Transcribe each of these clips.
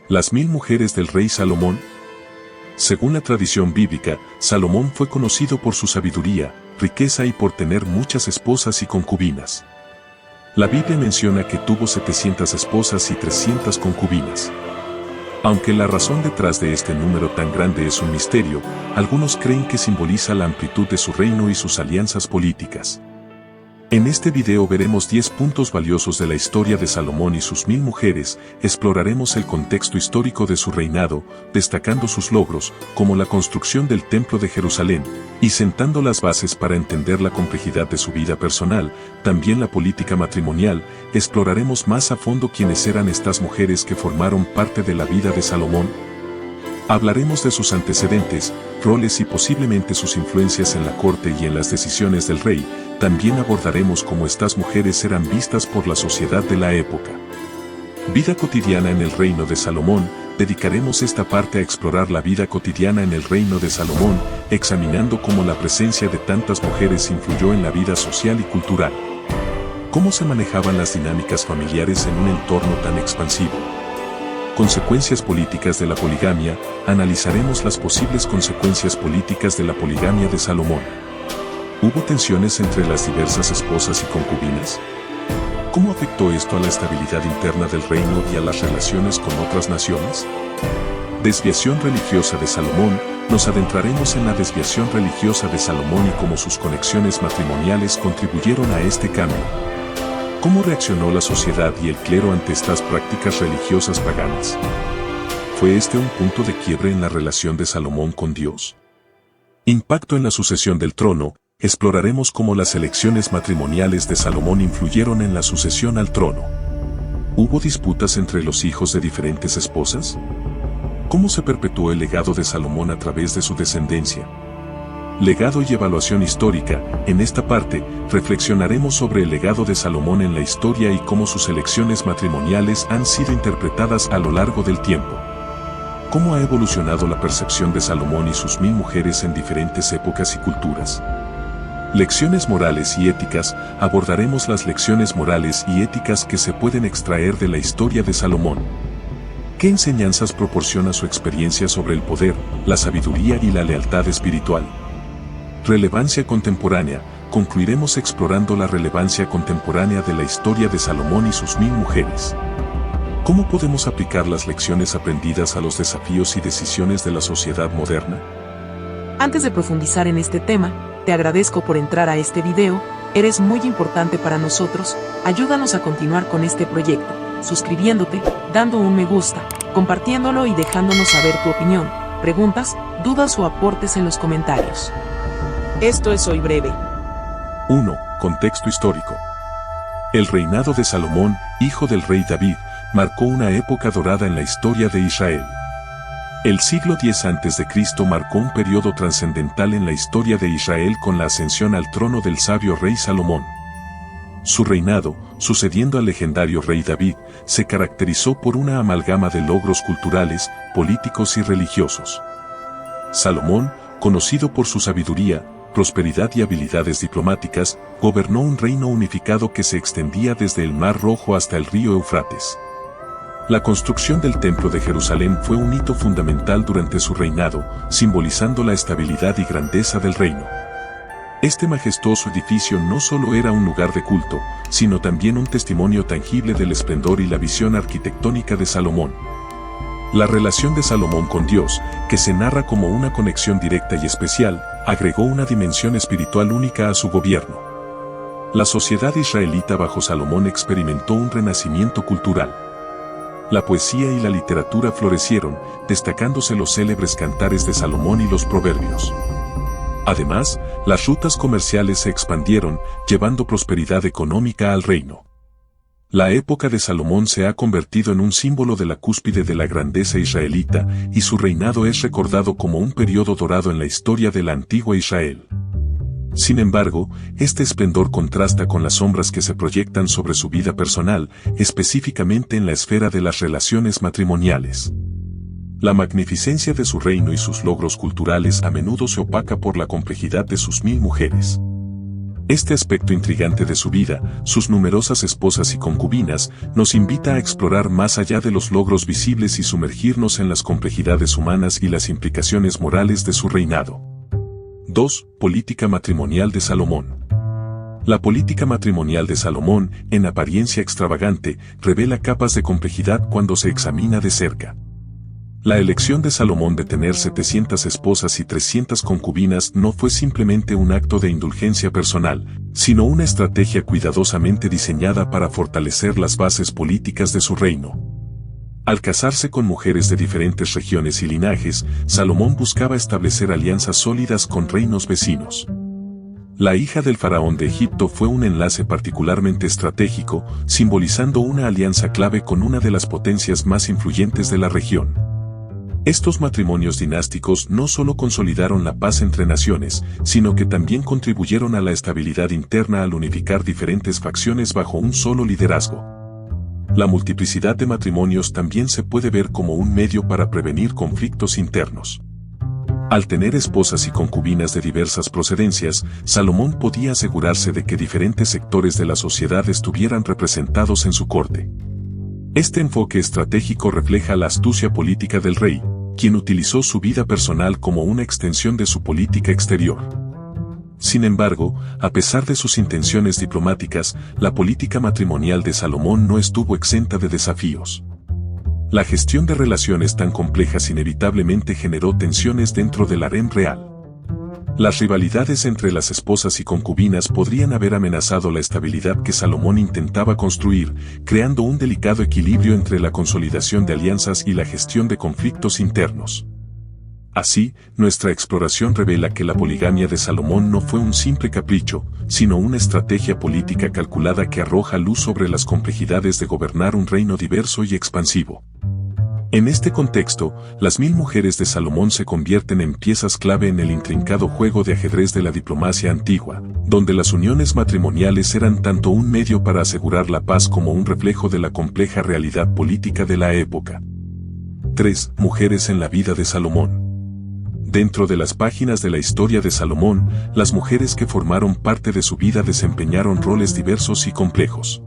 Las 1000 mujeres del rey Salomón. Según la tradición bíblica, Salomón fue conocido por su sabiduría, riqueza y por tener muchas esposas y concubinas. La Biblia menciona que tuvo 700 esposas y 300 concubinas. Aunque la razón detrás de este número tan grande es un misterio, algunos creen que simboliza la amplitud de su reino y sus alianzas políticas. En este video veremos 10 puntos valiosos de la historia de Salomón y sus 1000 mujeres, exploraremos el contexto histórico de su reinado, destacando sus logros, como la construcción del Templo de Jerusalén, y sentando las bases para entender la complejidad de su vida personal, también la política matrimonial, exploraremos más a fondo quiénes eran estas mujeres que formaron parte de la vida de Salomón. Hablaremos de sus antecedentes, roles y posiblemente sus influencias en la corte y en las decisiones del rey. También abordaremos cómo estas mujeres eran vistas por la sociedad de la época. Vida cotidiana en el reino de Salomón. Dedicaremos esta parte a explorar la vida cotidiana en el reino de Salomón, examinando cómo la presencia de tantas mujeres influyó en la vida social y cultural. Cómo se manejaban las dinámicas familiares en un entorno tan expansivo. Consecuencias políticas de la poligamia. Analizaremos las posibles consecuencias políticas de la poligamia de Salomón. ¿Hubo tensiones entre las diversas esposas y concubinas? ¿Cómo afectó esto a la estabilidad interna del reino y a las relaciones con otras naciones? Desviación religiosa de Salomón. Nos adentraremos en la desviación religiosa de Salomón y cómo sus conexiones matrimoniales contribuyeron a este cambio. ¿Cómo reaccionó la sociedad y el clero ante estas prácticas religiosas paganas? ¿Fue este un punto de quiebre en la relación de Salomón con Dios? Impacto en la sucesión del trono. Exploraremos cómo las elecciones matrimoniales de Salomón influyeron en la sucesión al trono. ¿Hubo disputas entre los hijos de diferentes esposas? ¿Cómo se perpetuó el legado de Salomón a través de su descendencia? Legado y evaluación histórica. En esta parte, reflexionaremos sobre el legado de Salomón en la historia y cómo sus elecciones matrimoniales han sido interpretadas a lo largo del tiempo. ¿Cómo ha evolucionado la percepción de Salomón y sus 1000 mujeres en diferentes épocas y culturas? Lecciones morales y éticas. Abordaremos las lecciones morales y éticas que se pueden extraer de la historia de Salomón. ¿Qué enseñanzas proporciona su experiencia sobre el poder, la sabiduría y la lealtad espiritual? Relevancia contemporánea. Concluiremos explorando la relevancia contemporánea de la historia de Salomón y sus 1000 mujeres. ¿Cómo podemos aplicar las lecciones aprendidas a los desafíos y decisiones de la sociedad moderna? Antes de profundizar en este tema, te agradezco por entrar a este video, eres muy importante para nosotros, ayúdanos a continuar con este proyecto, suscribiéndote, dando un me gusta, compartiéndolo y dejándonos saber tu opinión, preguntas, dudas o aportes en los comentarios. Esto es Hoy Breve. 1. Contexto histórico. El reinado de Salomón, hijo del rey David, marcó una época dorada en la historia de Israel. El siglo X a.C. marcó un periodo trascendental en la historia de Israel con la ascensión al trono del sabio rey Salomón. Su reinado, sucediendo al legendario rey David, se caracterizó por una amalgama de logros culturales, políticos y religiosos. Salomón, conocido por su sabiduría, prosperidad y habilidades diplomáticas, gobernó un reino unificado que se extendía desde el Mar Rojo hasta el río Eufrates. La construcción del Templo de Jerusalén fue un hito fundamental durante su reinado, simbolizando la estabilidad y grandeza del reino. Este majestuoso edificio no solo era un lugar de culto, sino también un testimonio tangible del esplendor y la visión arquitectónica de Salomón. La relación de Salomón con Dios, que se narra como una conexión directa y especial, agregó una dimensión espiritual única a su gobierno. La sociedad israelita bajo Salomón experimentó un renacimiento cultural. La poesía y la literatura florecieron, destacándose los célebres cantares de Salomón y los proverbios. Además, las rutas comerciales se expandieron, llevando prosperidad económica al reino. La época de Salomón se ha convertido en un símbolo de la cúspide de la grandeza israelita, y su reinado es recordado como un periodo dorado en la historia de la antigua Israel. Sin embargo, este esplendor contrasta con las sombras que se proyectan sobre su vida personal, específicamente en la esfera de las relaciones matrimoniales. La magnificencia de su reino y sus logros culturales a menudo se opaca por la complejidad de sus 1000 mujeres. Este aspecto intrigante de su vida, sus numerosas esposas y concubinas, nos invita a explorar más allá de los logros visibles y sumergirnos en las complejidades humanas y las implicaciones morales de su reinado. 2. Política matrimonial de Salomón. La política matrimonial de Salomón, en apariencia extravagante, revela capas de complejidad cuando se examina de cerca. La elección de Salomón de tener 700 esposas y 300 concubinas no fue simplemente un acto de indulgencia personal, sino una estrategia cuidadosamente diseñada para fortalecer las bases políticas de su reino. Al casarse con mujeres de diferentes regiones y linajes, Salomón buscaba establecer alianzas sólidas con reinos vecinos. La hija del faraón de Egipto fue un enlace particularmente estratégico, simbolizando una alianza clave con una de las potencias más influyentes de la región. Estos matrimonios dinásticos no solo consolidaron la paz entre naciones, sino que también contribuyeron a la estabilidad interna al unificar diferentes facciones bajo un solo liderazgo. La multiplicidad de matrimonios también se puede ver como un medio para prevenir conflictos internos. Al tener esposas y concubinas de diversas procedencias, Salomón podía asegurarse de que diferentes sectores de la sociedad estuvieran representados en su corte. Este enfoque estratégico refleja la astucia política del rey, quien utilizó su vida personal como una extensión de su política exterior. Sin embargo, a pesar de sus intenciones diplomáticas, la política matrimonial de Salomón no estuvo exenta de desafíos. La gestión de relaciones tan complejas inevitablemente generó tensiones dentro del harén real. Las rivalidades entre las esposas y concubinas podrían haber amenazado la estabilidad que Salomón intentaba construir, creando un delicado equilibrio entre la consolidación de alianzas y la gestión de conflictos internos. Así, nuestra exploración revela que la poligamia de Salomón no fue un simple capricho, sino una estrategia política calculada que arroja luz sobre las complejidades de gobernar un reino diverso y expansivo. En este contexto, las 1000 mujeres de Salomón se convierten en piezas clave en el intrincado juego de ajedrez de la diplomacia antigua, donde las uniones matrimoniales eran tanto un medio para asegurar la paz como un reflejo de la compleja realidad política de la época. 3. Mujeres en la vida de Salomón. Dentro de las páginas de la historia de Salomón, las mujeres que formaron parte de su vida desempeñaron roles diversos y complejos.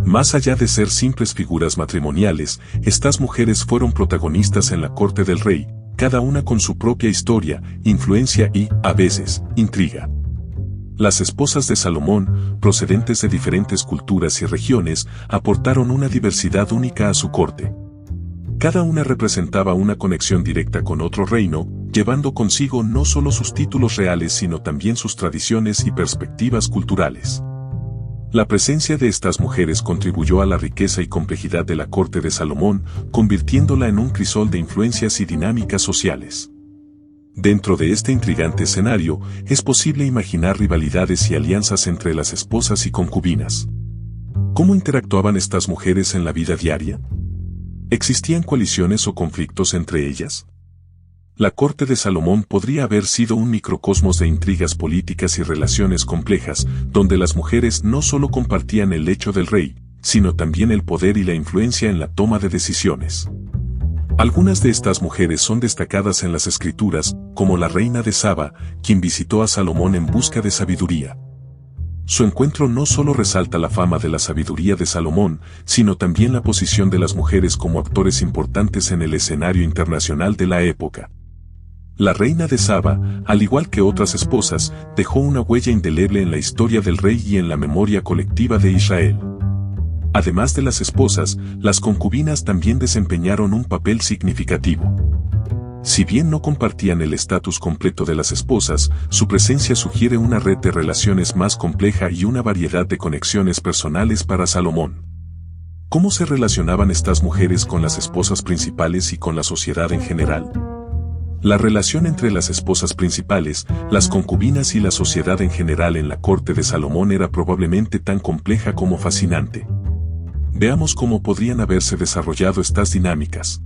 Más allá de ser simples figuras matrimoniales, estas mujeres fueron protagonistas en la corte del rey, cada una con su propia historia, influencia y, a veces, intriga. Las esposas de Salomón, procedentes de diferentes culturas y regiones, aportaron una diversidad única a su corte. Cada una representaba una conexión directa con otro reino, llevando consigo no solo sus títulos reales sino también sus tradiciones y perspectivas culturales. La presencia de estas mujeres contribuyó a la riqueza y complejidad de la corte de Salomón, convirtiéndola en un crisol de influencias y dinámicas sociales. Dentro de este intrigante escenario, es posible imaginar rivalidades y alianzas entre las esposas y concubinas. ¿Cómo interactuaban estas mujeres en la vida diaria? ¿Existían coaliciones o conflictos entre ellas? La corte de Salomón podría haber sido un microcosmos de intrigas políticas y relaciones complejas, donde las mujeres no solo compartían el lecho del rey, sino también el poder y la influencia en la toma de decisiones. Algunas de estas mujeres son destacadas en las escrituras, como la reina de Saba, quien visitó a Salomón en busca de sabiduría. Su encuentro no solo resalta la fama de la sabiduría de Salomón, sino también la posición de las mujeres como actores importantes en el escenario internacional de la época. La reina de Saba, al igual que otras esposas, dejó una huella indeleble en la historia del rey y en la memoria colectiva de Israel. Además de las esposas, las concubinas también desempeñaron un papel significativo. Si bien no compartían el estatus completo de las esposas, su presencia sugiere una red de relaciones más compleja y una variedad de conexiones personales para Salomón. ¿Cómo se relacionaban estas mujeres con las esposas principales y con la sociedad en general? La relación entre las esposas principales, las concubinas y la sociedad en general en la corte de Salomón era probablemente tan compleja como fascinante. Veamos cómo podrían haberse desarrollado estas dinámicas.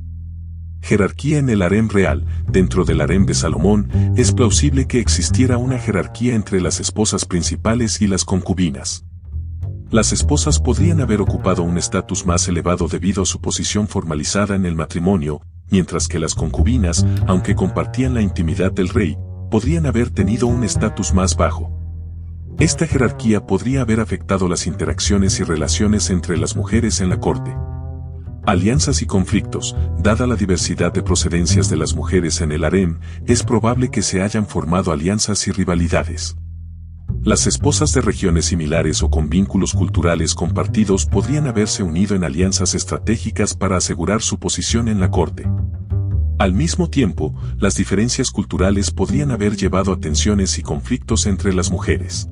Jerarquía en el harén real. Dentro del harén de Salomón, es plausible que existiera una jerarquía entre las esposas principales y las concubinas. Las esposas podrían haber ocupado un estatus más elevado debido a su posición formalizada en el matrimonio, mientras que las concubinas, aunque compartían la intimidad del rey, podrían haber tenido un estatus más bajo. Esta jerarquía podría haber afectado las interacciones y relaciones entre las mujeres en la corte. Alianzas y conflictos. Dada la diversidad de procedencias de las mujeres en el harem, es probable que se hayan formado alianzas y rivalidades. Las esposas de regiones similares o con vínculos culturales compartidos podrían haberse unido en alianzas estratégicas para asegurar su posición en la corte. Al mismo tiempo, las diferencias culturales podrían haber llevado a tensiones y conflictos entre las mujeres.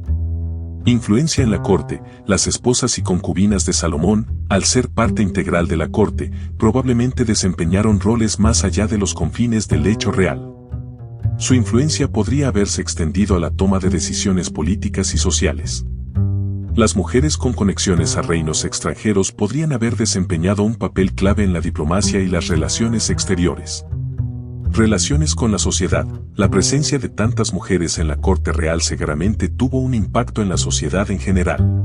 Influencia en la corte. Las esposas y concubinas de Salomón, al ser parte integral de la corte, probablemente desempeñaron roles más allá de los confines del hecho real. Su influencia podría haberse extendido a la toma de decisiones políticas y sociales. Las mujeres con conexiones a reinos extranjeros podrían haber desempeñado un papel clave en la diplomacia y las relaciones exteriores. Relaciones con la sociedad. La presencia de tantas mujeres en la corte real seguramente tuvo un impacto en la sociedad en general.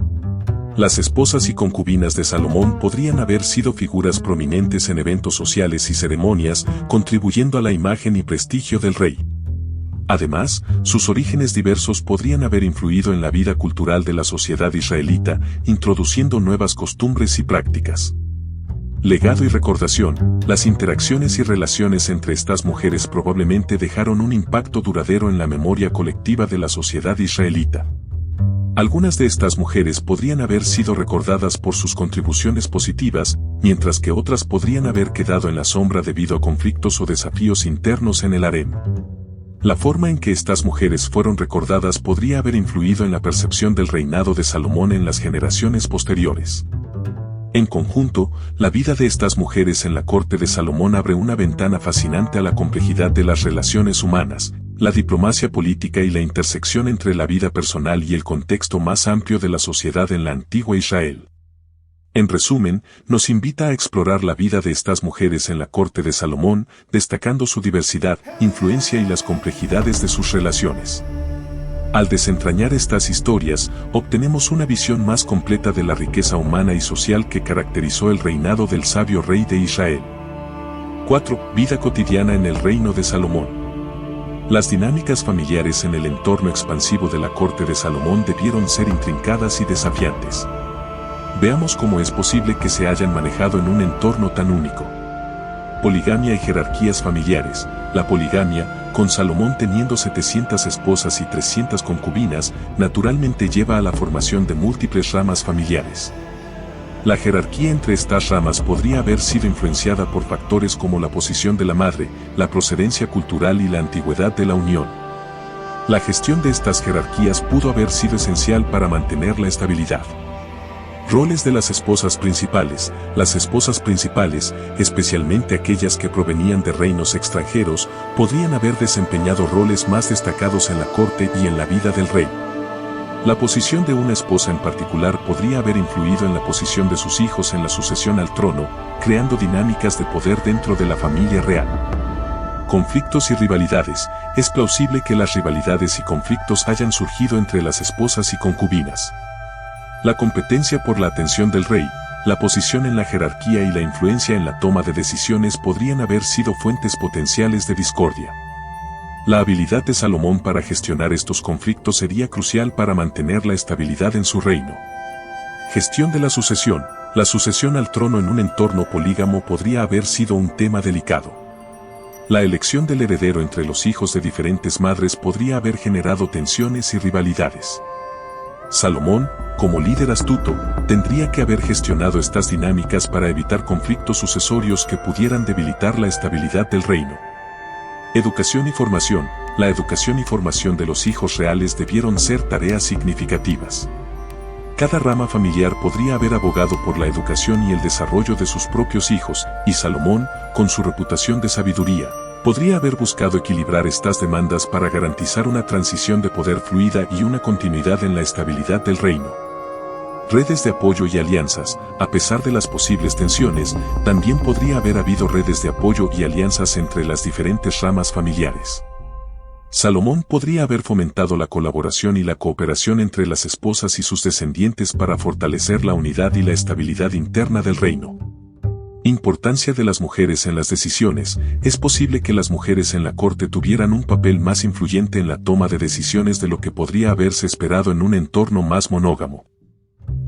Las esposas y concubinas de Salomón podrían haber sido figuras prominentes en eventos sociales y ceremonias, contribuyendo a la imagen y prestigio del rey. Además, sus orígenes diversos podrían haber influido en la vida cultural de la sociedad israelita, introduciendo nuevas costumbres y prácticas. Legado y recordación. Las interacciones y relaciones entre estas mujeres probablemente dejaron un impacto duradero en la memoria colectiva de la sociedad israelita. Algunas de estas mujeres podrían haber sido recordadas por sus contribuciones positivas, mientras que otras podrían haber quedado en la sombra debido a conflictos o desafíos internos en el harem. La forma en que estas mujeres fueron recordadas podría haber influido en la percepción del reinado de Salomón en las generaciones posteriores. En conjunto, la vida de estas mujeres en la corte de Salomón abre una ventana fascinante a la complejidad de las relaciones humanas, la diplomacia política y la intersección entre la vida personal y el contexto más amplio de la sociedad en la antigua Israel. En resumen, nos invita a explorar la vida de estas mujeres en la corte de Salomón, destacando su diversidad, influencia y las complejidades de sus relaciones. Al desentrañar estas historias, obtenemos una visión más completa de la riqueza humana y social que caracterizó el reinado del sabio rey de Israel. 4. Vida cotidiana en el reino de Salomón. Las dinámicas familiares en el entorno expansivo de la corte de Salomón debieron ser intrincadas y desafiantes. Veamos cómo es posible que se hayan manejado en un entorno tan único. Poligamia y jerarquías familiares. La poligamia, con Salomón teniendo 700 esposas y 300 concubinas, naturalmente lleva a la formación de múltiples ramas familiares. La jerarquía entre estas ramas podría haber sido influenciada por factores como la posición de la madre, la procedencia cultural y la antigüedad de la unión. La gestión de estas jerarquías pudo haber sido esencial para mantener la estabilidad. Roles de las esposas principales. Las esposas principales, especialmente aquellas que provenían de reinos extranjeros, podrían haber desempeñado roles más destacados en la corte y en la vida del rey. La posición de una esposa en particular podría haber influido en la posición de sus hijos en la sucesión al trono, creando dinámicas de poder dentro de la familia real. Conflictos y rivalidades. Es plausible que las rivalidades y conflictos hayan surgido entre las esposas y concubinas. La competencia por la atención del rey, la posición en la jerarquía y la influencia en la toma de decisiones podrían haber sido fuentes potenciales de discordia. La habilidad de Salomón para gestionar estos conflictos sería crucial para mantener la estabilidad en su reino. Gestión de la sucesión. La sucesión al trono en un entorno polígamo podría haber sido un tema delicado. La elección del heredero entre los hijos de diferentes madres podría haber generado tensiones y rivalidades. Salomón, como líder astuto, tendría que haber gestionado estas dinámicas para evitar conflictos sucesorios que pudieran debilitar la estabilidad del reino. Educación y formación. La educación y formación de los hijos reales debieron ser tareas significativas. Cada rama familiar podría haber abogado por la educación y el desarrollo de sus propios hijos, y Salomón, con su reputación de sabiduría, podría haber buscado equilibrar estas demandas para garantizar una transición de poder fluida y una continuidad en la estabilidad del reino. Redes de apoyo y alianzas. A pesar de las posibles tensiones, también podría haber habido redes de apoyo y alianzas entre las diferentes ramas familiares. Salomón podría haber fomentado la colaboración y la cooperación entre las esposas y sus descendientes para fortalecer la unidad y la estabilidad interna del reino. Importancia de las mujeres en las decisiones. Es posible que las mujeres en la corte tuvieran un papel más influyente en la toma de decisiones de lo que podría haberse esperado en un entorno más monógamo.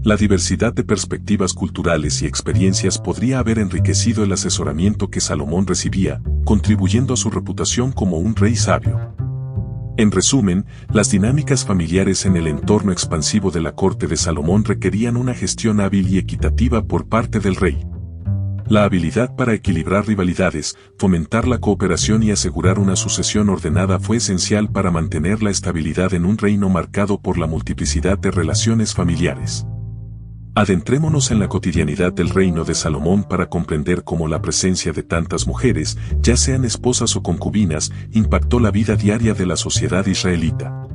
La diversidad de perspectivas culturales y experiencias podría haber enriquecido el asesoramiento que Salomón recibía, contribuyendo a su reputación como un rey sabio. En resumen, las dinámicas familiares en el entorno expansivo de la corte de Salomón requerían una gestión hábil y equitativa por parte del rey. La habilidad para equilibrar rivalidades, fomentar la cooperación y asegurar una sucesión ordenada fue esencial para mantener la estabilidad en un reino marcado por la multiplicidad de relaciones familiares. Adentrémonos en la cotidianidad del reino de Salomón para comprender cómo la presencia de tantas mujeres, ya sean esposas o concubinas, impactó la vida diaria de la sociedad israelita.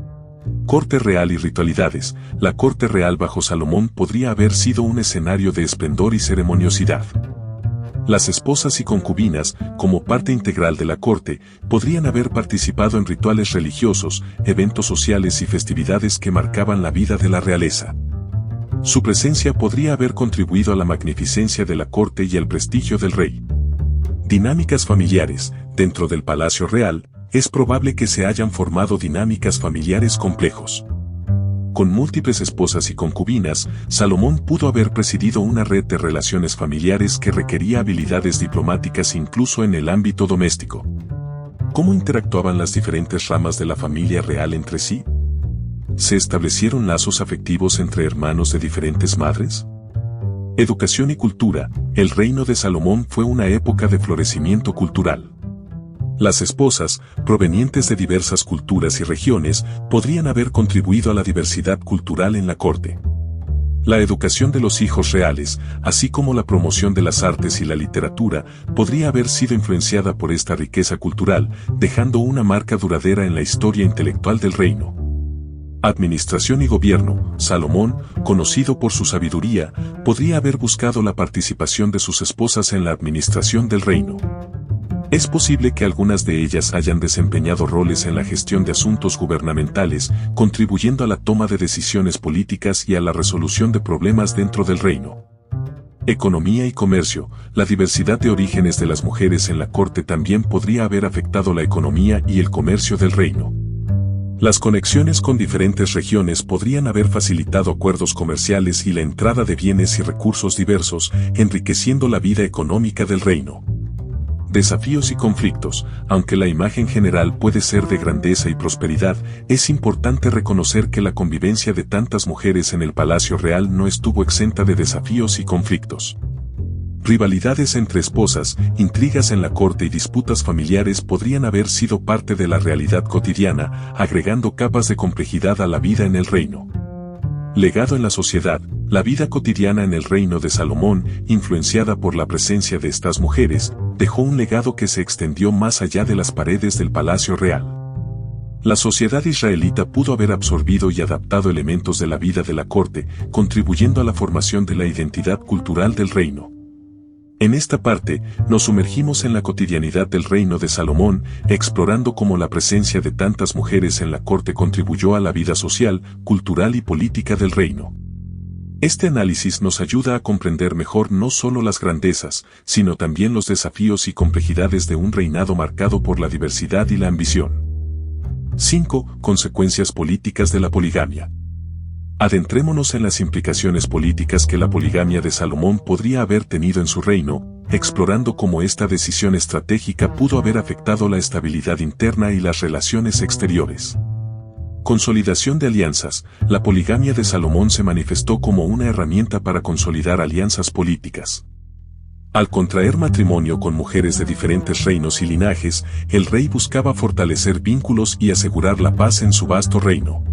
Corte real y ritualidades. La corte real bajo Salomón podría haber sido un escenario de esplendor y ceremoniosidad. Las esposas y concubinas, como parte integral de la corte, podrían haber participado en rituales religiosos, eventos sociales y festividades que marcaban la vida de la realeza. Su presencia podría haber contribuido a la magnificencia de la corte y al prestigio del rey. Dinámicas familiares. Dentro del palacio real, es probable que se hayan formado dinámicas familiares complejos. Con múltiples esposas y concubinas, Salomón pudo haber presidido una red de relaciones familiares que requería habilidades diplomáticas incluso en el ámbito doméstico. ¿Cómo interactuaban las diferentes ramas de la familia real entre sí? ¿Se establecieron lazos afectivos entre hermanos de diferentes madres? Educación y cultura. El reino de Salomón fue una época de florecimiento cultural. Las esposas, provenientes de diversas culturas y regiones, podrían haber contribuido a la diversidad cultural en la corte. La educación de los hijos reales, así como la promoción de las artes y la literatura, podría haber sido influenciada por esta riqueza cultural, dejando una marca duradera en la historia intelectual del reino. Administración y gobierno. Salomón, conocido por su sabiduría, podría haber buscado la participación de sus esposas en la administración del reino. Es posible que algunas de ellas hayan desempeñado roles en la gestión de asuntos gubernamentales, contribuyendo a la toma de decisiones políticas y a la resolución de problemas dentro del reino. Economía y comercio. La diversidad de orígenes de las mujeres en la corte también podría haber afectado la economía y el comercio del reino. Las conexiones con diferentes regiones podrían haber facilitado acuerdos comerciales y la entrada de bienes y recursos diversos, enriqueciendo la vida económica del reino. Desafíos y conflictos. Aunque la imagen general puede ser de grandeza y prosperidad, es importante reconocer que la convivencia de tantas mujeres en el palacio real no estuvo exenta de desafíos y conflictos. Rivalidades entre esposas, intrigas en la corte y disputas familiares podrían haber sido parte de la realidad cotidiana, agregando capas de complejidad a la vida en el reino. Legado en la sociedad. La vida cotidiana en el reino de Salomón, influenciada por la presencia de estas mujeres, dejó un legado que se extendió más allá de las paredes del palacio real. La sociedad israelita pudo haber absorbido y adaptado elementos de la vida de la corte, contribuyendo a la formación de la identidad cultural del reino. En esta parte, nos sumergimos en la cotidianidad del reino de Salomón, explorando cómo la presencia de tantas mujeres en la corte contribuyó a la vida social, cultural y política del reino. Este análisis nos ayuda a comprender mejor no solo las grandezas, sino también los desafíos y complejidades de un reinado marcado por la diversidad y la ambición. 5. Consecuencias políticas de la poligamia. Adentrémonos en las implicaciones políticas que la poligamia de Salomón podría haber tenido en su reino, explorando cómo esta decisión estratégica pudo haber afectado la estabilidad interna y las relaciones exteriores. Consolidación de alianzas. La poligamia de Salomón se manifestó como una herramienta para consolidar alianzas políticas. Al contraer matrimonio con mujeres de diferentes reinos y linajes, el rey buscaba fortalecer vínculos y asegurar la paz en su vasto reino.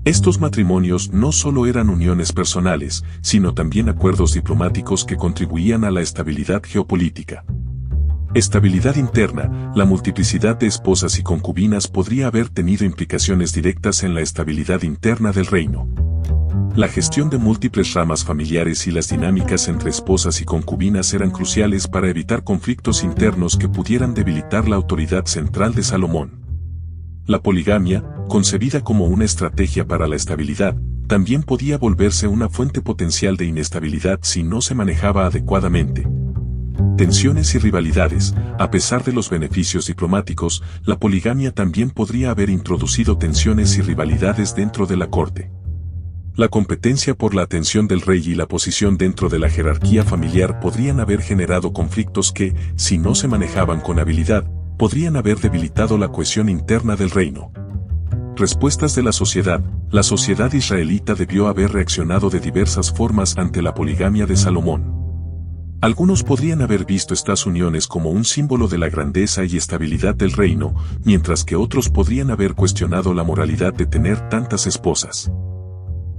Estos matrimonios no solo eran uniones personales, sino también acuerdos diplomáticos que contribuían a la estabilidad geopolítica. Estabilidad interna. La multiplicidad de esposas y concubinas podría haber tenido implicaciones directas en la estabilidad interna del reino. La gestión de múltiples ramas familiares y las dinámicas entre esposas y concubinas eran cruciales para evitar conflictos internos que pudieran debilitar la autoridad central de Salomón. La poligamia, concebida como una estrategia para la estabilidad, también podía volverse una fuente potencial de inestabilidad si no se manejaba adecuadamente. Tensiones y rivalidades. A pesar de los beneficios diplomáticos, la poligamia también podría haber introducido tensiones y rivalidades dentro de la corte. La competencia por la atención del rey y la posición dentro de la jerarquía familiar podrían haber generado conflictos que, si no se manejaban con habilidad, podrían haber debilitado la cohesión interna del reino. Respuestas de la sociedad. La sociedad israelita debió haber reaccionado de diversas formas ante la poligamia de Salomón. Algunos podrían haber visto estas uniones como un símbolo de la grandeza y estabilidad del reino, mientras que otros podrían haber cuestionado la moralidad de tener tantas esposas.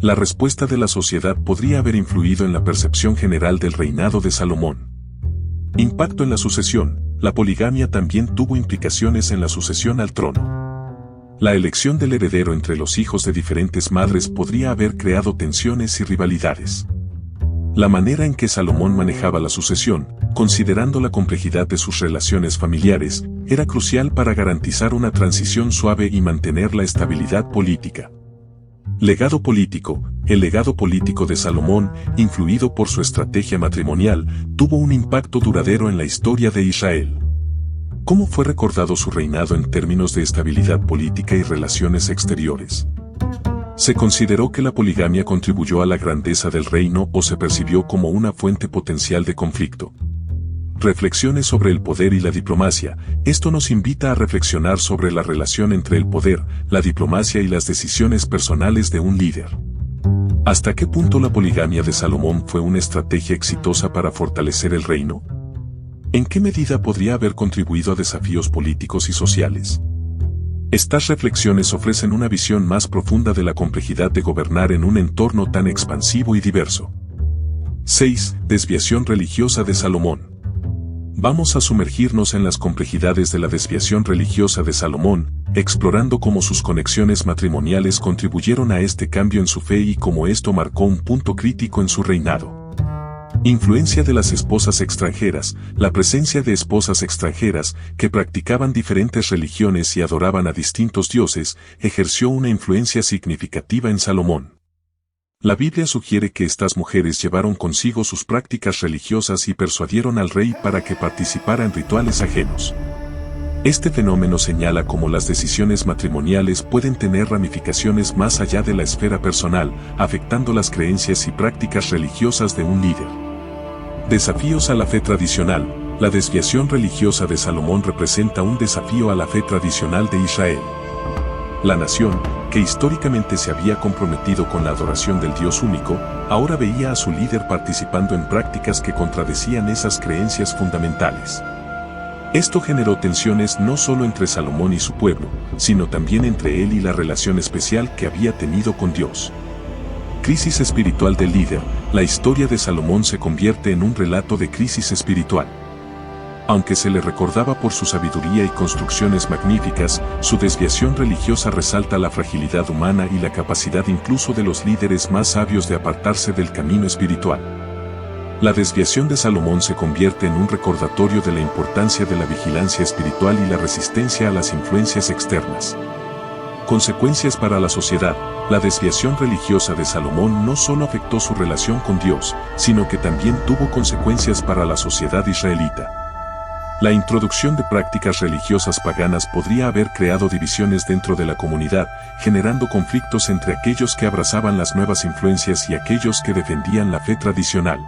La respuesta de la sociedad podría haber influido en la percepción general del reinado de Salomón. Impacto en la sucesión. La poligamia también tuvo implicaciones en la sucesión al trono. La elección del heredero entre los hijos de diferentes madres podría haber creado tensiones y rivalidades. La manera en que Salomón manejaba la sucesión, considerando la complejidad de sus relaciones familiares, era crucial para garantizar una transición suave y mantener la estabilidad política. Legado político. El legado político de Salomón, influido por su estrategia matrimonial, tuvo un impacto duradero en la historia de Israel. ¿Cómo fue recordado su reinado en términos de estabilidad política y relaciones exteriores? ¿Se consideró que la poligamia contribuyó a la grandeza del reino o se percibió como una fuente potencial de conflicto? Reflexiones sobre el poder y la diplomacia. Esto nos invita a reflexionar sobre la relación entre el poder, la diplomacia y las decisiones personales de un líder. ¿Hasta qué punto la poligamia de Salomón fue una estrategia exitosa para fortalecer el reino? ¿En qué medida podría haber contribuido a desafíos políticos y sociales? Estas reflexiones ofrecen una visión más profunda de la complejidad de gobernar en un entorno tan expansivo y diverso. 6. Desviación religiosa de Salomón. Vamos a sumergirnos en las complejidades de la desviación religiosa de Salomón, explorando cómo sus conexiones matrimoniales contribuyeron a este cambio en su fe y cómo esto marcó un punto crítico en su reinado. Influencia de las esposas extranjeras. La presencia de esposas extranjeras, que practicaban diferentes religiones y adoraban a distintos dioses, ejerció una influencia significativa en Salomón. La Biblia sugiere que estas mujeres llevaron consigo sus prácticas religiosas y persuadieron al rey para que participara en rituales ajenos. Este fenómeno señala cómo las decisiones matrimoniales pueden tener ramificaciones más allá de la esfera personal, afectando las creencias y prácticas religiosas de un líder. Desafíos a la fe tradicional. La desviación religiosa de Salomón representa un desafío a la fe tradicional de Israel. La nación, que históricamente se había comprometido con la adoración del Dios único, ahora veía a su líder participando en prácticas que contradecían esas creencias fundamentales. Esto generó tensiones no solo entre Salomón y su pueblo, sino también entre él y la relación especial que había tenido con Dios. Crisis espiritual del líder. La historia de Salomón se convierte en un relato de crisis espiritual. Aunque se le recordaba por su sabiduría y construcciones magníficas, su desviación religiosa resalta la fragilidad humana y la capacidad incluso de los líderes más sabios de apartarse del camino espiritual. La desviación de Salomón se convierte en un recordatorio de la importancia de la vigilancia espiritual y la resistencia a las influencias externas. Consecuencias para la sociedad. La desviación religiosa de Salomón no solo afectó su relación con Dios, sino que también tuvo consecuencias para la sociedad israelita. La introducción de prácticas religiosas paganas podría haber creado divisiones dentro de la comunidad, generando conflictos entre aquellos que abrazaban las nuevas influencias y aquellos que defendían la fe tradicional.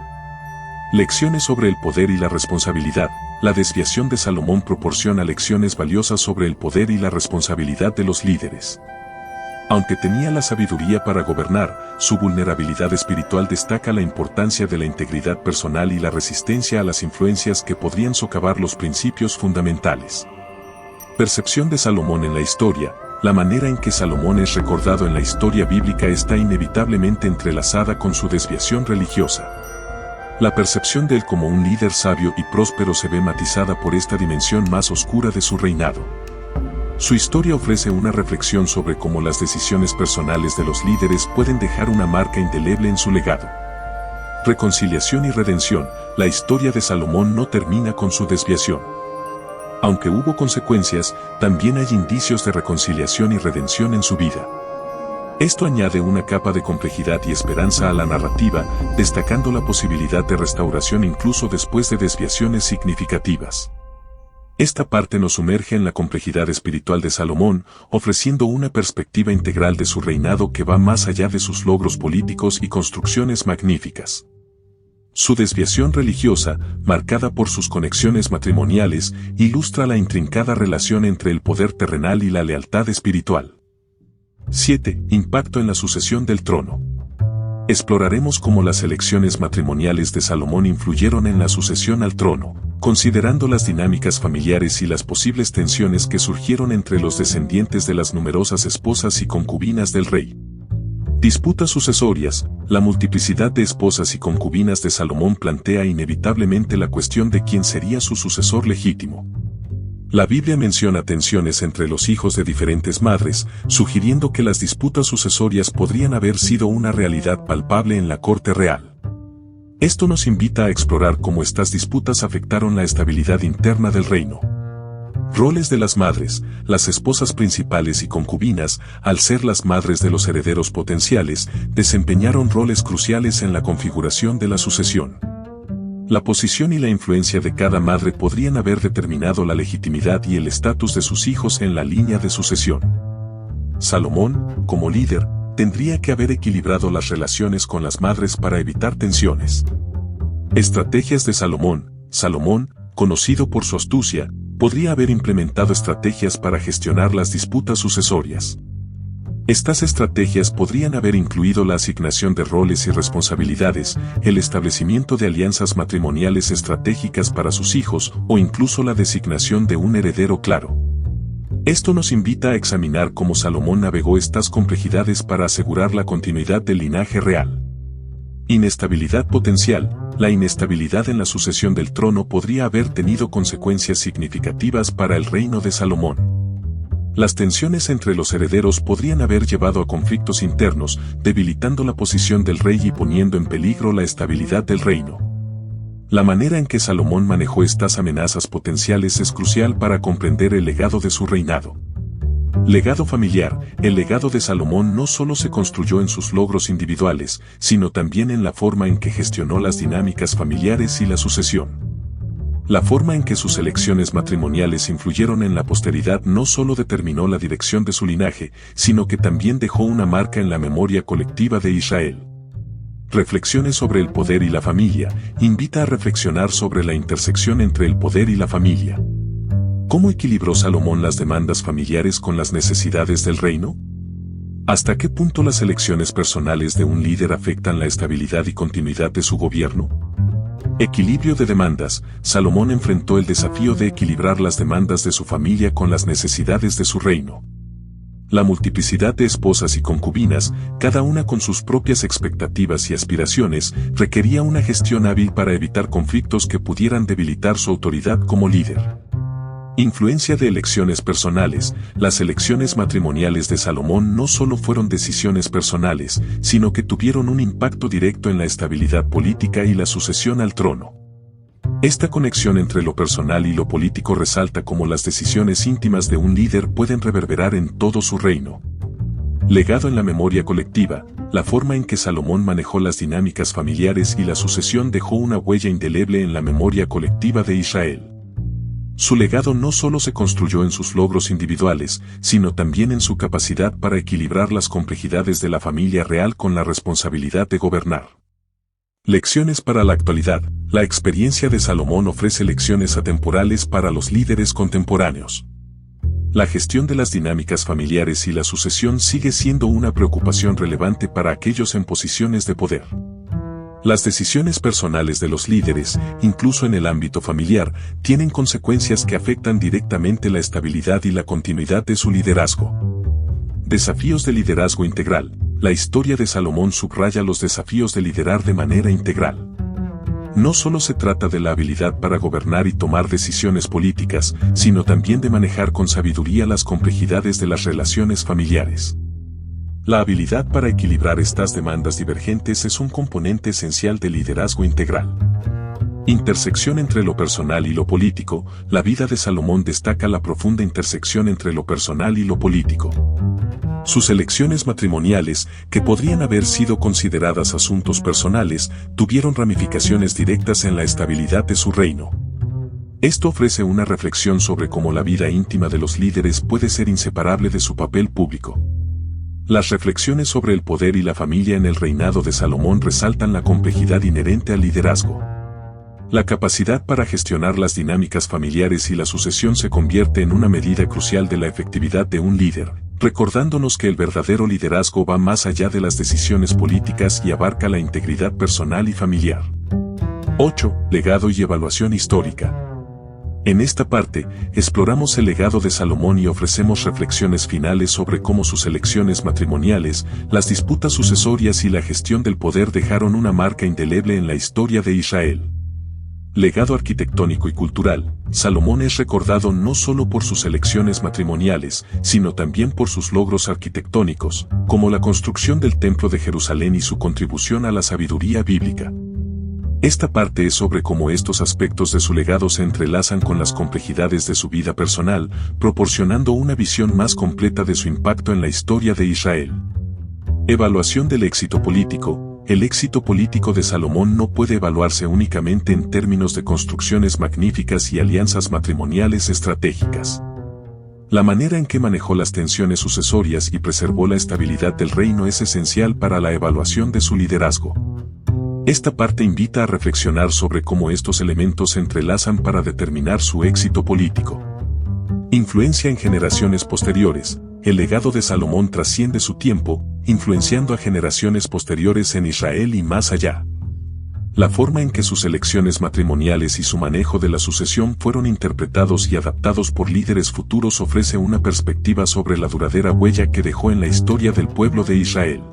Lecciones sobre el poder y la responsabilidad. La desviación de Salomón proporciona lecciones valiosas sobre el poder y la responsabilidad de los líderes. Aunque tenía la sabiduría para gobernar, su vulnerabilidad espiritual destaca la importancia de la integridad personal y la resistencia a las influencias que podrían socavar los principios fundamentales. Percepción de Salomón en la historia. La manera en que Salomón es recordado en la historia bíblica está inevitablemente entrelazada con su desviación religiosa. La percepción de él como un líder sabio y próspero se ve matizada por esta dimensión más oscura de su reinado. Su historia ofrece una reflexión sobre cómo las decisiones personales de los líderes pueden dejar una marca indeleble en su legado. Reconciliación y redención. La historia de Salomón no termina con su desviación. Aunque hubo consecuencias, también hay indicios de reconciliación y redención en su vida. Esto añade una capa de complejidad y esperanza a la narrativa, destacando la posibilidad de restauración incluso después de desviaciones significativas. Esta parte nos sumerge en la complejidad espiritual de Salomón, ofreciendo una perspectiva integral de su reinado que va más allá de sus logros políticos y construcciones magníficas. Su desviación religiosa, marcada por sus conexiones matrimoniales, ilustra la intrincada relación entre el poder terrenal y la lealtad espiritual. 7. Impacto en la sucesión del trono. Exploraremos cómo las elecciones matrimoniales de Salomón influyeron en la sucesión al trono, considerando las dinámicas familiares y las posibles tensiones que surgieron entre los descendientes de las numerosas esposas y concubinas del rey. Disputas sucesorias. La multiplicidad de esposas y concubinas de Salomón plantea inevitablemente la cuestión de quién sería su sucesor legítimo. La Biblia menciona tensiones entre los hijos de diferentes madres, sugiriendo que las disputas sucesorias podrían haber sido una realidad palpable en la corte real. Esto nos invita a explorar cómo estas disputas afectaron la estabilidad interna del reino. Roles de las madres. Las esposas principales y concubinas, al ser las madres de los herederos potenciales, desempeñaron roles cruciales en la configuración de la sucesión. La posición y la influencia de cada madre podrían haber determinado la legitimidad y el estatus de sus hijos en la línea de sucesión. Salomón, como líder, tendría que haber equilibrado las relaciones con las madres para evitar tensiones. Estrategias de Salomón. Salomón, conocido por su astucia, podría haber implementado estrategias para gestionar las disputas sucesorias. Estas estrategias podrían haber incluido la asignación de roles y responsabilidades, el establecimiento de alianzas matrimoniales estratégicas para sus hijos o incluso la designación de un heredero claro. Esto nos invita a examinar cómo Salomón navegó estas complejidades para asegurar la continuidad del linaje real. Inestabilidad potencial. La inestabilidad en la sucesión del trono podría haber tenido consecuencias significativas para el reino de Salomón. Las tensiones entre los herederos podrían haber llevado a conflictos internos, debilitando la posición del rey y poniendo en peligro la estabilidad del reino. La manera en que Salomón manejó estas amenazas potenciales es crucial para comprender el legado de su reinado. Legado familiar. El legado de Salomón no solo se construyó en sus logros individuales, sino también en la forma en que gestionó las dinámicas familiares y la sucesión. La forma en que sus elecciones matrimoniales influyeron en la posteridad no solo determinó la dirección de su linaje, sino que también dejó una marca en la memoria colectiva de Israel. Reflexiones sobre el poder y la familia. Invita a reflexionar sobre la intersección entre el poder y la familia. ¿Cómo equilibró Salomón las demandas familiares con las necesidades del reino? ¿Hasta qué punto las elecciones personales de un líder afectan la estabilidad y continuidad de su gobierno? Equilibrio de demandas. Salomón enfrentó el desafío de equilibrar las demandas de su familia con las necesidades de su reino. La multiplicidad de esposas y concubinas, cada una con sus propias expectativas y aspiraciones, requería una gestión hábil para evitar conflictos que pudieran debilitar su autoridad como líder. Influencia de elecciones personales. Las elecciones matrimoniales de Salomón no solo fueron decisiones personales, sino que tuvieron un impacto directo en la estabilidad política y la sucesión al trono. Esta conexión entre lo personal y lo político resalta cómo las decisiones íntimas de un líder pueden reverberar en todo su reino. Legado en la memoria colectiva. La forma en que Salomón manejó las dinámicas familiares y la sucesión dejó una huella indeleble en la memoria colectiva de Israel. Su legado no solo se construyó en sus logros individuales, sino también en su capacidad para equilibrar las complejidades de la familia real con la responsabilidad de gobernar. Lecciones para la actualidad. La experiencia de Salomón ofrece lecciones atemporales para los líderes contemporáneos. La gestión de las dinámicas familiares y la sucesión sigue siendo una preocupación relevante para aquellos en posiciones de poder. Las decisiones personales de los líderes, incluso en el ámbito familiar, tienen consecuencias que afectan directamente la estabilidad y la continuidad de su liderazgo. Desafíos de liderazgo integral. La historia de Salomón subraya los desafíos de liderar de manera integral. No solo se trata de la habilidad para gobernar y tomar decisiones políticas, sino también de manejar con sabiduría las complejidades de las relaciones familiares. La habilidad para equilibrar estas demandas divergentes es un componente esencial del liderazgo integral. Intersección entre lo personal y lo político. La vida de Salomón destaca la profunda intersección entre lo personal y lo político. Sus elecciones matrimoniales, que podrían haber sido consideradas asuntos personales, tuvieron ramificaciones directas en la estabilidad de su reino. Esto ofrece una reflexión sobre cómo la vida íntima de los líderes puede ser inseparable de su papel público. Las reflexiones sobre el poder y la familia en el reinado de Salomón resaltan la complejidad inherente al liderazgo. La capacidad para gestionar las dinámicas familiares y la sucesión se convierte en una medida crucial de la efectividad de un líder, recordándonos que el verdadero liderazgo va más allá de las decisiones políticas y abarca la integridad personal y familiar. 8. Legado y evaluación histórica. En esta parte, exploramos el legado de Salomón y ofrecemos reflexiones finales sobre cómo sus elecciones matrimoniales, las disputas sucesorias y la gestión del poder dejaron una marca indeleble en la historia de Israel. Legado arquitectónico y cultural, Salomón es recordado no solo por sus elecciones matrimoniales, sino también por sus logros arquitectónicos, como la construcción del Templo de Jerusalén y su contribución a la sabiduría bíblica. Esta parte es sobre cómo estos aspectos de su legado se entrelazan con las complejidades de su vida personal, proporcionando una visión más completa de su impacto en la historia de Israel. Evaluación del éxito político. El éxito político de Salomón no puede evaluarse únicamente en términos de construcciones magníficas y alianzas matrimoniales estratégicas. La manera en que manejó las tensiones sucesorias y preservó la estabilidad del reino es esencial para la evaluación de su liderazgo. Esta parte invita a reflexionar sobre cómo estos elementos se entrelazan para determinar su éxito político. Influencia en generaciones posteriores. El legado de Salomón trasciende su tiempo, influenciando a generaciones posteriores en Israel y más allá. La forma en que sus elecciones matrimoniales y su manejo de la sucesión fueron interpretados y adaptados por líderes futuros ofrece una perspectiva sobre la duradera huella que dejó en la historia del pueblo de Israel.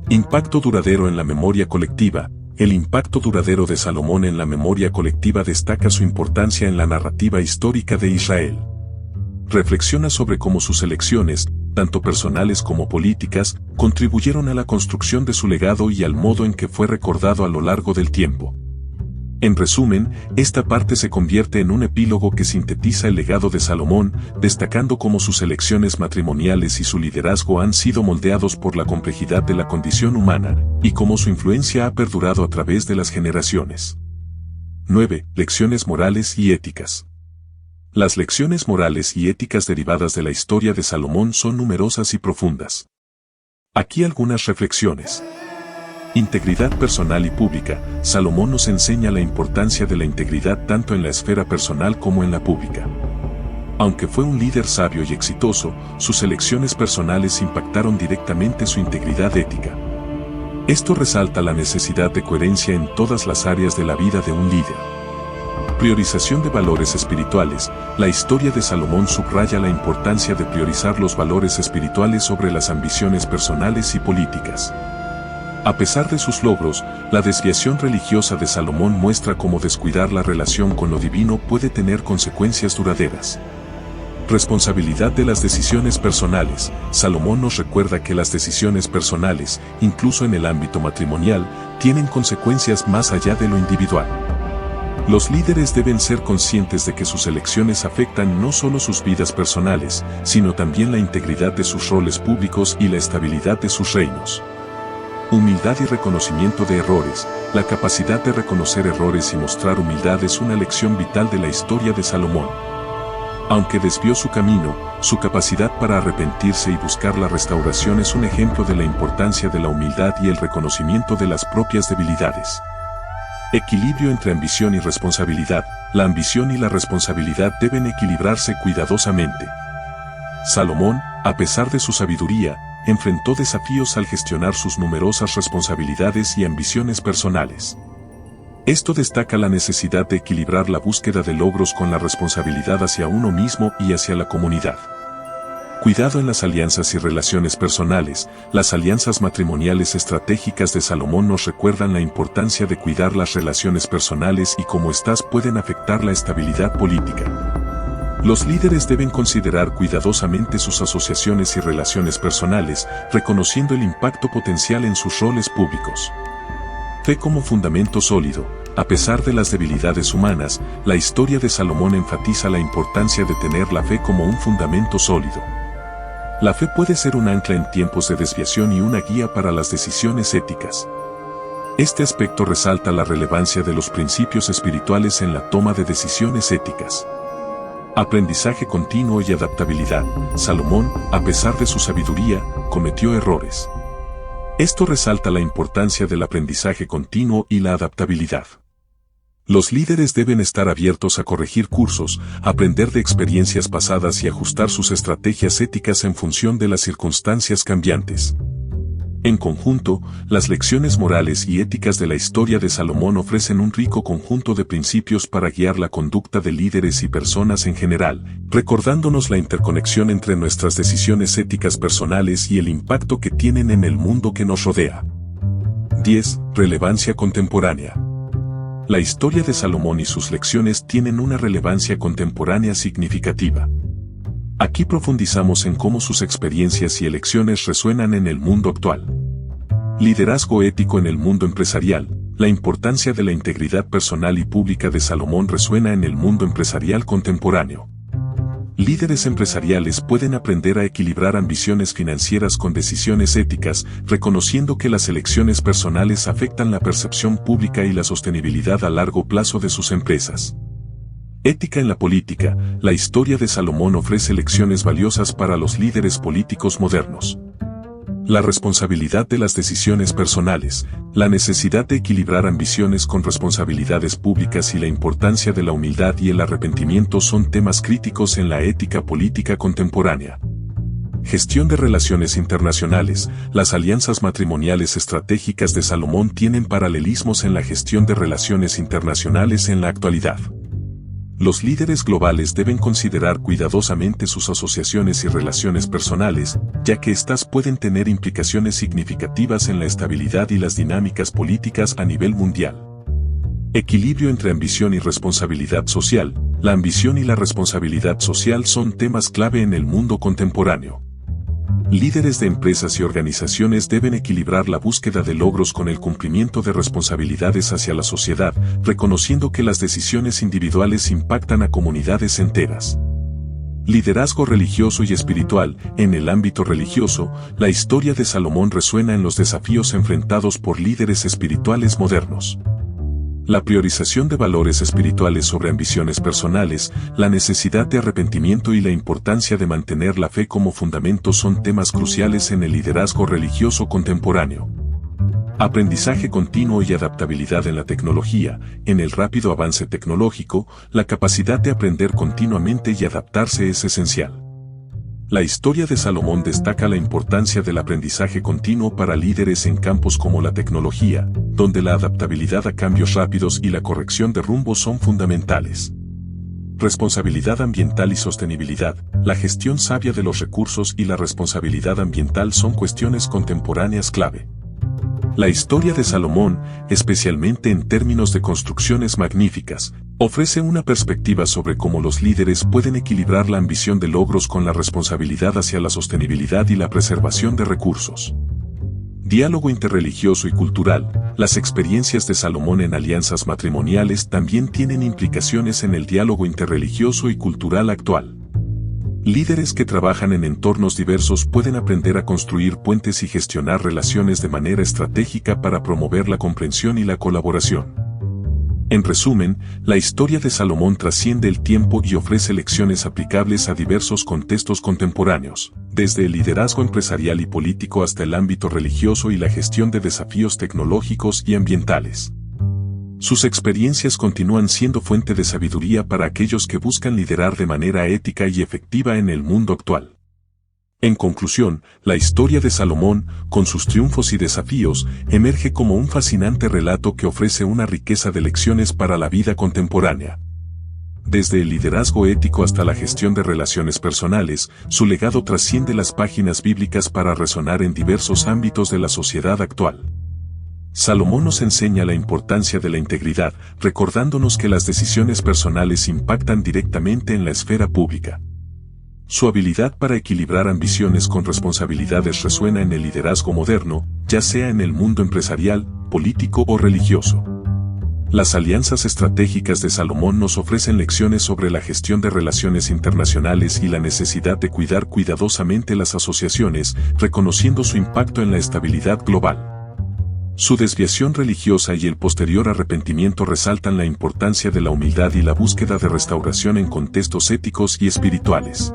Impacto duradero en la memoria colectiva. El impacto duradero de Salomón en la memoria colectiva destaca su importancia en la narrativa histórica de Israel. Reflexiona sobre cómo sus elecciones, tanto personales como políticas, contribuyeron a la construcción de su legado y al modo en que fue recordado a lo largo del tiempo. En resumen, esta parte se convierte en un epílogo que sintetiza el legado de Salomón, destacando cómo sus elecciones matrimoniales y su liderazgo han sido moldeados por la complejidad de la condición humana, y cómo su influencia ha perdurado a través de las generaciones. 9. Lecciones morales y éticas. Las lecciones morales y éticas derivadas de la historia de Salomón son numerosas y profundas. Aquí algunas reflexiones. Integridad personal y pública. Salomón nos enseña la importancia de la integridad tanto en la esfera personal como en la pública. Aunque fue un líder sabio y exitoso, sus elecciones personales impactaron directamente su integridad ética. Esto resalta la necesidad de coherencia en todas las áreas de la vida de un líder. Priorización de valores espirituales. La historia de Salomón subraya la importancia de priorizar los valores espirituales sobre las ambiciones personales y políticas. A pesar de sus logros, la desviación religiosa de Salomón muestra cómo descuidar la relación con lo divino puede tener consecuencias duraderas. Responsabilidad de las decisiones personales. Salomón nos recuerda que las decisiones personales, incluso en el ámbito matrimonial, tienen consecuencias más allá de lo individual. Los líderes deben ser conscientes de que sus elecciones afectan no solo sus vidas personales, sino también la integridad de sus roles públicos y la estabilidad de sus reinos. Humildad y reconocimiento de errores. La capacidad de reconocer errores y mostrar humildad es una lección vital de la historia de Salomón. Aunque desvió su camino, su capacidad para arrepentirse y buscar la restauración es un ejemplo de la importancia de la humildad y el reconocimiento de las propias debilidades. Equilibrio entre ambición y responsabilidad. La ambición y la responsabilidad deben equilibrarse cuidadosamente. Salomón, a pesar de su sabiduría, enfrentó desafíos al gestionar sus numerosas responsabilidades y ambiciones personales. Esto destaca la necesidad de equilibrar la búsqueda de logros con la responsabilidad hacia uno mismo y hacia la comunidad. Cuidado en las alianzas y relaciones personales. Las alianzas matrimoniales estratégicas de Salomón nos recuerdan la importancia de cuidar las relaciones personales y cómo éstas pueden afectar la estabilidad política. Los líderes deben considerar cuidadosamente sus asociaciones y relaciones personales, reconociendo el impacto potencial en sus roles públicos. Fe como fundamento sólido. A pesar de las debilidades humanas, la historia de Salomón enfatiza la importancia de tener la fe como un fundamento sólido. La fe puede ser un ancla en tiempos de desviación y una guía para las decisiones éticas. Este aspecto resalta la relevancia de los principios espirituales en la toma de decisiones éticas. Aprendizaje continuo y adaptabilidad. Salomón, a pesar de su sabiduría, cometió errores. Esto resalta la importancia del aprendizaje continuo y la adaptabilidad. Los líderes deben estar abiertos a corregir cursos, aprender de experiencias pasadas y ajustar sus estrategias éticas en función de las circunstancias cambiantes. En conjunto, las lecciones morales y éticas de la historia de Salomón ofrecen un rico conjunto de principios para guiar la conducta de líderes y personas en general, recordándonos la interconexión entre nuestras decisiones éticas personales y el impacto que tienen en el mundo que nos rodea. 10. Relevancia contemporánea. La historia de Salomón y sus lecciones tienen una relevancia contemporánea significativa. Aquí profundizamos en cómo sus experiencias y elecciones resuenan en el mundo actual. Liderazgo ético en el mundo empresarial. La importancia de la integridad personal y pública de Salomón resuena en el mundo empresarial contemporáneo. Líderes empresariales pueden aprender a equilibrar ambiciones financieras con decisiones éticas, reconociendo que las elecciones personales afectan la percepción pública y la sostenibilidad a largo plazo de sus empresas. Ética en la política. La historia de Salomón ofrece lecciones valiosas para los líderes políticos modernos. La responsabilidad de las decisiones personales, la necesidad de equilibrar ambiciones con responsabilidades públicas y la importancia de la humildad y el arrepentimiento son temas críticos en la ética política contemporánea. Gestión de relaciones internacionales. Las alianzas matrimoniales estratégicas de Salomón tienen paralelismos en la gestión de relaciones internacionales en la actualidad. Los líderes globales deben considerar cuidadosamente sus asociaciones y relaciones personales, ya que éstas pueden tener implicaciones significativas en la estabilidad y las dinámicas políticas a nivel mundial. Equilibrio entre ambición y responsabilidad social. La ambición y la responsabilidad social son temas clave en el mundo contemporáneo. Líderes de empresas y organizaciones deben equilibrar la búsqueda de logros con el cumplimiento de responsabilidades hacia la sociedad, reconociendo que las decisiones individuales impactan a comunidades enteras. Liderazgo religioso y espiritual. En el ámbito religioso, la historia de Salomón resuena en los desafíos enfrentados por líderes espirituales modernos. La priorización de valores espirituales sobre ambiciones personales, la necesidad de arrepentimiento y la importancia de mantener la fe como fundamento son temas cruciales en el liderazgo religioso contemporáneo. Aprendizaje continuo y adaptabilidad en la tecnología. En el rápido avance tecnológico, la capacidad de aprender continuamente y adaptarse es esencial. La historia de Salomón destaca la importancia del aprendizaje continuo para líderes en campos como la tecnología, donde la adaptabilidad a cambios rápidos y la corrección de rumbo son fundamentales. Responsabilidad ambiental y sostenibilidad. La gestión sabia de los recursos y la responsabilidad ambiental son cuestiones contemporáneas clave. La historia de Salomón, especialmente en términos de construcciones magníficas, ofrece una perspectiva sobre cómo los líderes pueden equilibrar la ambición de logros con la responsabilidad hacia la sostenibilidad y la preservación de recursos. Diálogo interreligioso y cultural. Las experiencias de Salomón en alianzas matrimoniales también tienen implicaciones en el diálogo interreligioso y cultural actual. Líderes que trabajan en entornos diversos pueden aprender a construir puentes y gestionar relaciones de manera estratégica para promover la comprensión y la colaboración. En resumen, la historia de Salomón trasciende el tiempo y ofrece lecciones aplicables a diversos contextos contemporáneos, desde el liderazgo empresarial y político hasta el ámbito religioso y la gestión de desafíos tecnológicos y ambientales. Sus experiencias continúan siendo fuente de sabiduría para aquellos que buscan liderar de manera ética y efectiva en el mundo actual. En conclusión, la historia de Salomón, con sus triunfos y desafíos, emerge como un fascinante relato que ofrece una riqueza de lecciones para la vida contemporánea. Desde el liderazgo ético hasta la gestión de relaciones personales, su legado trasciende las páginas bíblicas para resonar en diversos ámbitos de la sociedad actual. Salomón nos enseña la importancia de la integridad, recordándonos que las decisiones personales impactan directamente en la esfera pública. Su habilidad para equilibrar ambiciones con responsabilidades resuena en el liderazgo moderno, ya sea en el mundo empresarial, político o religioso. Las alianzas estratégicas de Salomón nos ofrecen lecciones sobre la gestión de relaciones internacionales y la necesidad de cuidar cuidadosamente las asociaciones, reconociendo su impacto en la estabilidad global. Su desviación religiosa y el posterior arrepentimiento resaltan la importancia de la humildad y la búsqueda de restauración en contextos éticos y espirituales.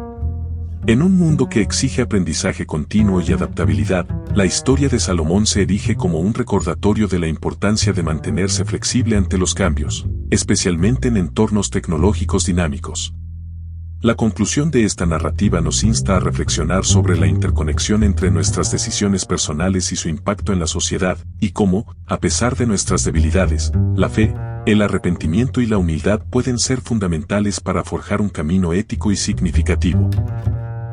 En un mundo que exige aprendizaje continuo y adaptabilidad, la historia de Salomón se erige como un recordatorio de la importancia de mantenerse flexible ante los cambios, especialmente en entornos tecnológicos dinámicos. La conclusión de esta narrativa nos insta a reflexionar sobre la interconexión entre nuestras decisiones personales y su impacto en la sociedad, y cómo, a pesar de nuestras debilidades, la fe, el arrepentimiento y la humildad pueden ser fundamentales para forjar un camino ético y significativo.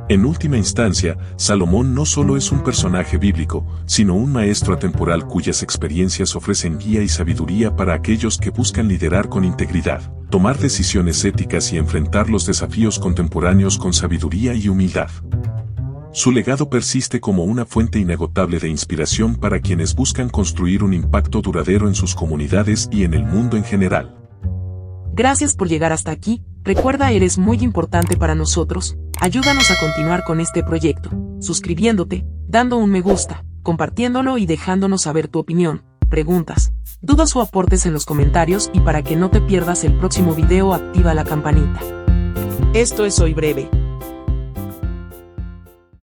En última instancia, Salomón no solo es un personaje bíblico, sino un maestro atemporal cuyas experiencias ofrecen guía y sabiduría para aquellos que buscan liderar con integridad, tomar decisiones éticas y enfrentar los desafíos contemporáneos con sabiduría y humildad. Su legado persiste como una fuente inagotable de inspiración para quienes buscan construir un impacto duradero en sus comunidades y en el mundo en general. Gracias por llegar hasta aquí. Recuerda, eres muy importante para nosotros. Ayúdanos a continuar con este proyecto, suscribiéndote, dando un me gusta, compartiéndolo y dejándonos saber tu opinión, preguntas, dudas o aportes en los comentarios, y para que no te pierdas el próximo video activa la campanita. Esto es Hoy Breve.